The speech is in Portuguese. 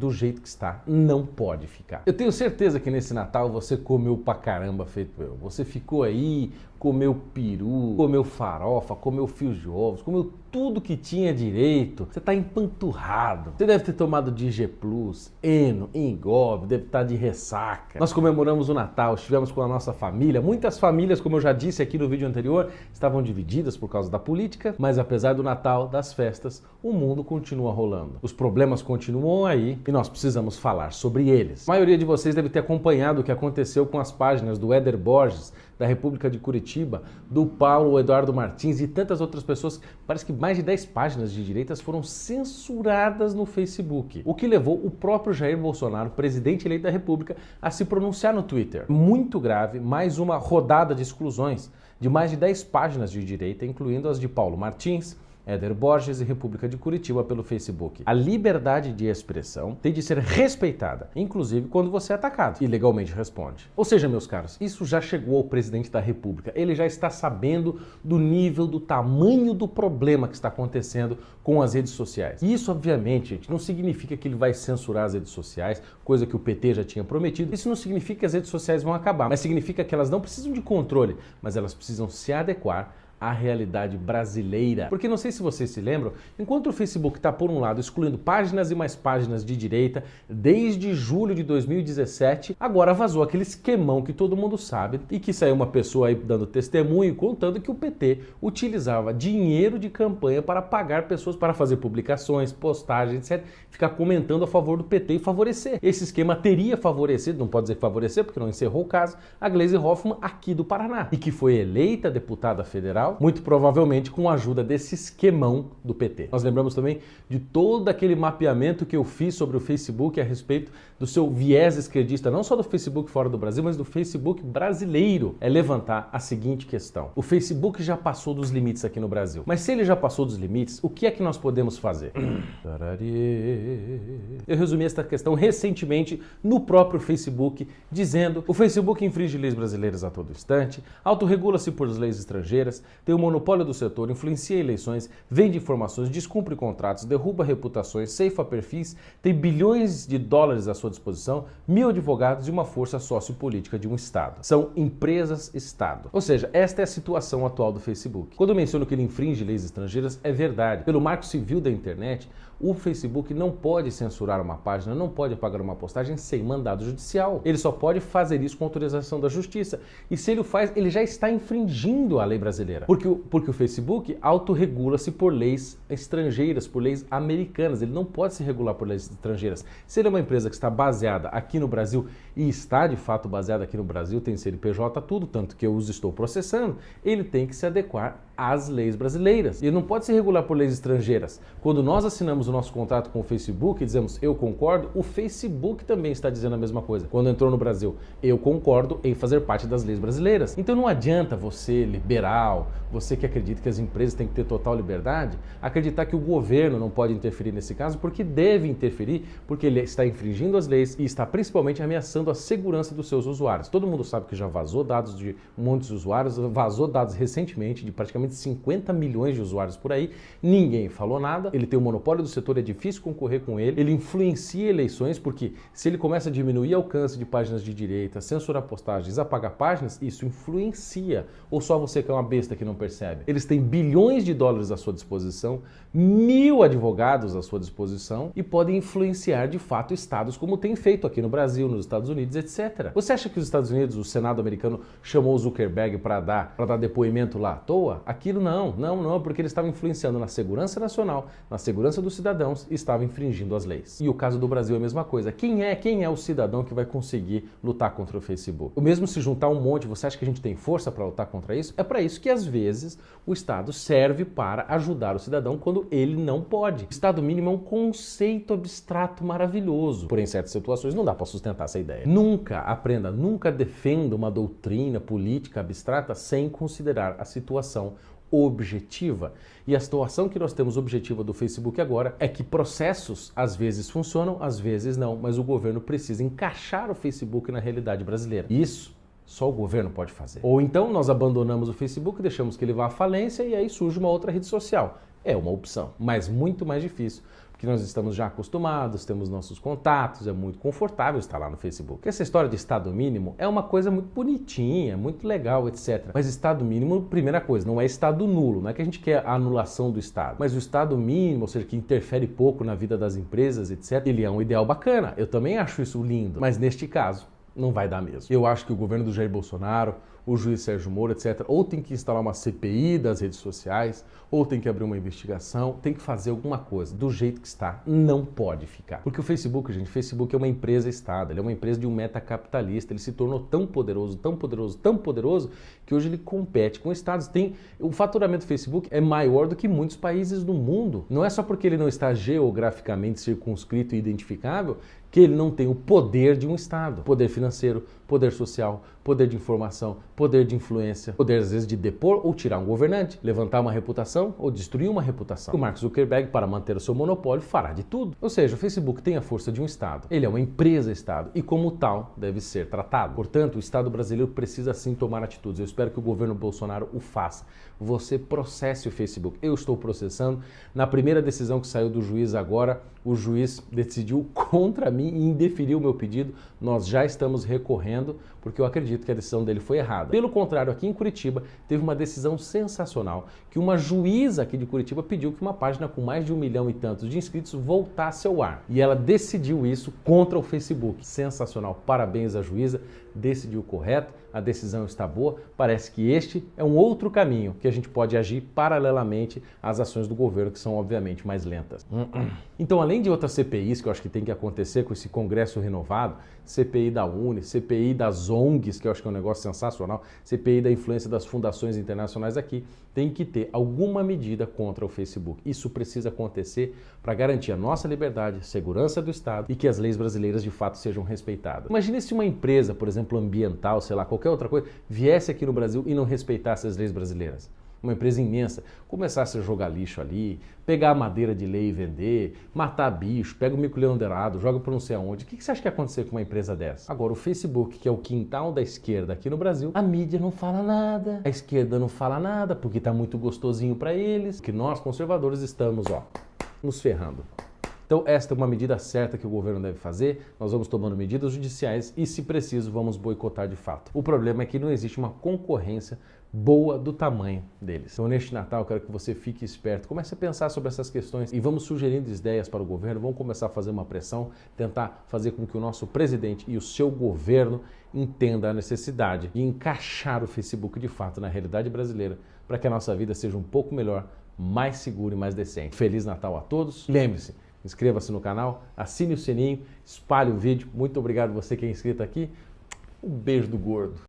do jeito que está, não pode ficar. Eu tenho certeza que nesse Natal você comeu pra caramba feito eu. Você ficou aí, comeu peru, comeu farofa, comeu fios de ovos, comeu tudo que tinha direito. Você tá empanturrado. Você deve ter tomado DG Plus, Eno, Engove, deve estar de ressaca. Nós comemoramos o Natal, estivemos com a nossa família. Muitas famílias, como eu já disse aqui no vídeo anterior, estavam divididas por causa da política, mas apesar do Natal, das festas, o mundo continua rolando. Os problemas continuam aí e nós precisamos falar sobre eles. A maioria de vocês deve ter acompanhado o que aconteceu com as páginas do Éder Borges, da República de Curitiba, do Paulo Eduardo Martins e tantas outras pessoas. Parece que mais de 10 páginas de direitas foram censuradas no Facebook, o que levou o próprio Jair Bolsonaro, presidente eleito da República, a se pronunciar no Twitter. Muito grave, mais uma rodada de exclusões de mais de 10 páginas de direita, incluindo as de Paulo Martins, Éder Borges e República de Curitiba pelo Facebook. A liberdade de expressão tem de ser respeitada, inclusive quando você é atacado e legalmente responde. Ou seja, meus caros, isso já chegou ao presidente da República. Ele já está sabendo do nível, do tamanho do problema que está acontecendo com as redes sociais. E isso, obviamente, gente, não significa que ele vai censurar as redes sociais, coisa que o PT já tinha prometido. Isso não significa que as redes sociais vão acabar, mas significa que elas não precisam de controle, mas elas precisam se adequar à realidade brasileira. Porque não sei se vocês se lembram, enquanto o Facebook está, por um lado, excluindo páginas e mais páginas de direita, desde julho de 2017, agora vazou aquele esquemão que todo mundo sabe e que saiu uma pessoa aí dando testemunho, contando que o PT utilizava dinheiro de campanha para pagar pessoas para fazer publicações, postagens, etc., ficar comentando a favor do PT e favorecer. Esse esquema teria favorecido, não pode dizer favorecer, porque não encerrou o caso, a Gleisi Hoffmann aqui do Paraná, e que foi eleita deputada federal, muito provavelmente com a ajuda desse esquemão do PT. Nós lembramos também de todo aquele mapeamento que eu fiz sobre o Facebook a respeito do seu viés esquerdista, não só do Facebook fora do Brasil, mas do Facebook brasileiro. É levantar a seguinte questão: o Facebook já passou dos limites aqui no Brasil, mas se ele já passou dos limites, o que é que nós podemos fazer? Eu resumi esta questão recentemente no próprio Facebook, dizendo: o Facebook infringe leis brasileiras a todo instante, autorregula-se por leis estrangeiras, tem o monopólio do setor, influencia eleições, vende informações, descumpre contratos, derruba reputações, ceifa perfis, tem bilhões de dólares à sua disposição, 1000 advogados e uma força sociopolítica de um Estado. São empresas-Estado. Ou seja, esta é a situação atual do Facebook. Quando eu menciono que ele infringe leis estrangeiras, é verdade. Pelo Marco Civil da internet, o Facebook não pode censurar uma página, não pode apagar uma postagem sem mandado judicial. Ele só pode fazer isso com autorização da Justiça. E se ele o faz, ele já está infringindo a lei brasileira. Porque o Facebook autorregula-se por leis estrangeiras, por leis americanas. Ele não pode se regular por leis estrangeiras. Se ele é uma empresa que está baseada aqui no Brasil e está de fato baseada aqui no Brasil, tem CNPJ, tudo, tanto que eu os estou processando, ele tem que se adequar às leis brasileiras. Ele não pode se regular por leis estrangeiras. Quando nós assinamos o nosso contrato com o Facebook e dizemos eu concordo, o Facebook também está dizendo a mesma coisa. Quando entrou no Brasil, eu concordo em fazer parte das leis brasileiras. Então não adianta você, liberal, você que acredita que as empresas têm que ter total liberdade, acreditar que o governo não pode interferir nesse caso, porque deve interferir, porque ele está infringindo as leis e está principalmente ameaçando a segurança dos seus usuários. Todo mundo sabe que já vazou dados de um monte de usuários, vazou dados recentemente de praticamente 50 milhões de usuários por aí, ninguém falou nada, ele tem o monopólio do setor, é difícil concorrer com ele, ele influencia eleições, porque se ele começa a diminuir o alcance de páginas de direita, censurar postagens, apagar páginas, isso influencia. Ou só você que é uma besta que não percebe? Eles têm bilhões de dólares à sua disposição, 1000 advogados à sua disposição e podem influenciar de fato estados, como tem feito aqui no Brasil, nos Estados Unidos, etc. Você acha que os Estados Unidos, o Senado americano, chamou o Zuckerberg para dar depoimento lá à toa? Aquilo não, porque ele estava influenciando na segurança nacional, na segurança dos cidadãos e estava infringindo as leis. E o caso do Brasil é a mesma coisa. Quem é o cidadão que vai conseguir lutar contra o Facebook? O mesmo se juntar um monte, você acha que a gente tem força para lutar contra isso? É para isso que às vezes o Estado serve para ajudar o cidadão quando ele não pode. O Estado mínimo é um conceito abstrato maravilhoso, porém em certas situações não dá para sustentar essa ideia. Nunca defenda uma doutrina política abstrata sem considerar a situação objetiva. E a situação que nós temos objetiva do Facebook agora é que processos às vezes funcionam, às vezes não, mas o governo precisa encaixar o Facebook na realidade brasileira. Isso só o governo pode fazer. Ou então nós abandonamos o Facebook, deixamos que ele vá à falência e aí surge uma outra rede social, É uma opção, mas muito mais difícil, porque nós estamos já acostumados, temos nossos contatos, é muito confortável estar lá no Facebook. Essa história de Estado mínimo é uma coisa muito bonitinha, muito legal, etc. Mas Estado mínimo, primeira coisa, não é Estado nulo, não é que a gente quer a anulação do Estado, mas o Estado mínimo, ou seja, que interfere pouco na vida das empresas, etc., ele é um ideal bacana. Eu também acho isso lindo, mas neste caso, não vai dar mesmo. Eu acho que o governo do Jair Bolsonaro, o juiz Sérgio Moro, etc., ou tem que instalar uma CPI das redes sociais, ou tem que abrir uma investigação, tem que fazer alguma coisa. Do jeito que está, não pode ficar. Porque o Facebook, gente, o Facebook é uma empresa-estado, ele é uma empresa de um metacapitalista, ele se tornou tão poderoso, tão poderoso, tão poderoso, que hoje ele compete com estados. O faturamento do Facebook é maior do que muitos países do mundo. Não é só porque ele não está geograficamente circunscrito e identificável que ele não tem o poder de um Estado. Poder financeiro, poder social, poder de informação, poder de influência, poder às vezes de depor ou tirar um governante, levantar uma reputação ou destruir uma reputação. O Mark Zuckerberg, para manter o seu monopólio, fará de tudo. Ou seja, o Facebook tem a força de um Estado. Ele é uma empresa-Estado e como tal deve ser tratado. Portanto, o Estado brasileiro precisa sim tomar atitudes. Eu espero que o governo Bolsonaro o faça. Você processe o Facebook. Eu estou processando. Na primeira decisão que saiu do juiz agora, o juiz decidiu contra mim e indeferiu o meu pedido. Nós já estamos recorrendo porque eu acredito que a decisão dele foi errada. Pelo contrário, aqui em Curitiba teve uma decisão sensacional que uma juíza aqui de Curitiba pediu que uma página com mais de 1 milhão e tantos de inscritos voltasse ao ar. E ela decidiu isso contra o Facebook. Sensacional. Parabéns à juíza. Decidiu correto, a decisão está boa. Parece que este é um outro caminho que a gente pode agir paralelamente às ações do governo, que são obviamente mais lentas. Então, além de outras CPIs que eu acho que tem que acontecer com esse Congresso renovado, CPI da UNE, CPI das ONGs, que eu acho que é um negócio sensacional, CPI da influência das fundações internacionais aqui, tem que ter alguma medida contra o Facebook. Isso precisa acontecer para garantir a nossa liberdade, segurança do Estado e que as leis brasileiras de fato sejam respeitadas. Imagine se uma empresa, por exemplo, ambiental, sei lá, qualquer outra coisa, viesse aqui no Brasil e não respeitasse as leis brasileiras. Uma empresa imensa, começasse a jogar lixo ali, pegar madeira de lei e vender, matar bicho, pega o mico-leão dourado, joga por não sei aonde. O que você acha que ia acontecer com uma empresa dessa? Agora, o Facebook, que é o quintal da esquerda aqui no Brasil, a mídia não fala nada, a esquerda não fala nada, porque tá muito gostosinho para eles, que nós, conservadores, estamos, nos ferrando. Então, esta é uma medida certa que o governo deve fazer. Nós vamos tomando medidas judiciais e, se preciso, vamos boicotar de fato. O problema é que não existe uma concorrência boa do tamanho deles. Então, neste Natal, eu quero que você fique esperto, comece a pensar sobre essas questões e vamos sugerindo ideias para o governo, vamos começar a fazer uma pressão, tentar fazer com que o nosso presidente e o seu governo entenda a necessidade de encaixar o Facebook de fato na realidade brasileira para que a nossa vida seja um pouco melhor, mais segura e mais decente. Feliz Natal a todos. Lembre-se, inscreva-se no canal, assine o sininho, espalhe o vídeo. Muito obrigado você que é inscrito aqui. Um beijo do gordo.